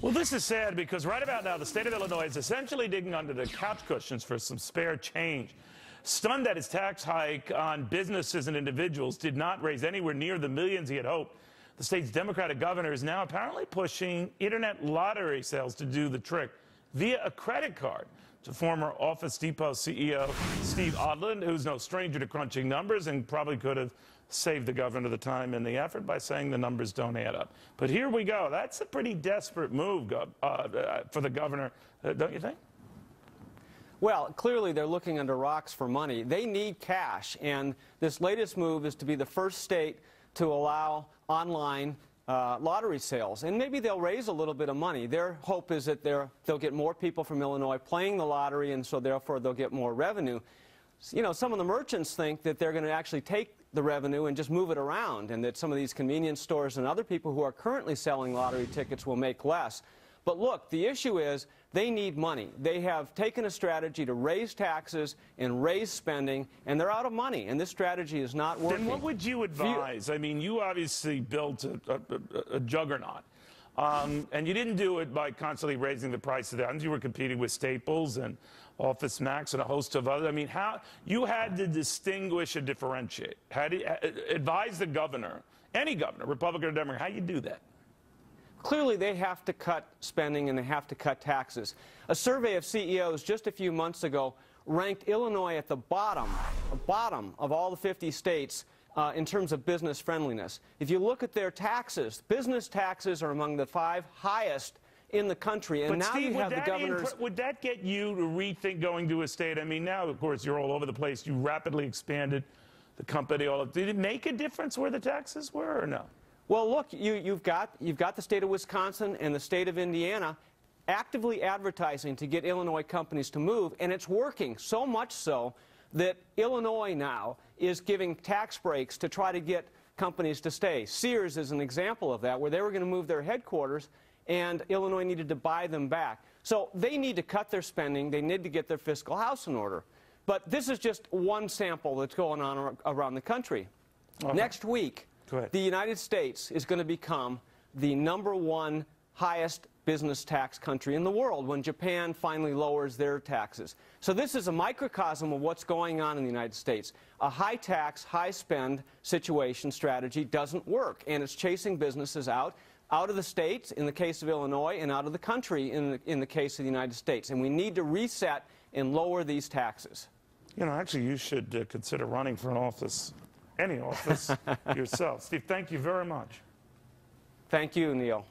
Well, this is sad because right about now, the state of Illinois is essentially digging under the couch cushions for some spare change. Stunned that his tax hike on businesses and individuals did not raise anywhere near the millions he had hoped, the state's Democratic governor is now apparently pushing internet lottery sales to do the trick via a credit card. To former Office Depot CEO Steve Odland, who's no stranger to crunching numbers and probably could have saved the governor the time and the effort by saying the numbers don't add up. But here we go. That's a pretty desperate move for the governor, don't you think? Well, clearly they're looking under rocks for money. They need cash, and this latest move is to be the first state to allow online lottery sales, and maybe they'll raise a little bit of money. Their hope is that they'll get more people from Illinois playing the lottery, and so therefore they'll get more revenue. You know, some of the merchants think that they're going to actually take the revenue and just move it around, and that some of these convenience stores and other people who are currently selling lottery tickets will make less. But look, the issue is they need money. They have taken a strategy to raise taxes and raise spending, and they're out of money, and this strategy is not working. Then what would you advise? I mean, you obviously built a juggernaut, and you didn't do it by constantly raising the price of items. You were competing with Staples and Office Max and a host of others. I mean, how you had to distinguish and differentiate. How do you advise the governor, any governor, Republican or Democrat, how you do that? Clearly, they have to cut spending and they have to cut taxes. A survey of CEOs just a few months ago ranked Illinois at the bottom of all the 50 states in terms of business friendliness. If you look at their taxes, business taxes are among the 5 highest in the country. And but now Steve, you have the governors. Would that get you to rethink going to a state? I mean, now, of course, you're all over the place. You rapidly expanded the company. Did it make a difference where the taxes were or no? Well, look, you've got the state of Wisconsin and the state of Indiana actively advertising to get Illinois companies to move, and it's working, so much so that Illinois now is giving tax breaks to try to get companies to stay. Sears is an example of that, where they were going to move their headquarters, and Illinois needed to buy them back. So they need to cut their spending. They need to get their fiscal house in order. But this is just one sample that's going on around the country. Okay. Next week, the United States is going to become the #1 highest business tax country in the world when Japan finally lowers their taxes. So this is a microcosm of what's going on in the United States. A high tax, high spend situation strategy doesn't work, and it's chasing businesses out of the states in the case of Illinois and out of the country in the case of the United States. And we need to reset and lower these taxes. You know, actually, you should consider running for an office. Any office yourself. Steve, thank you very much. Thank you, Neil.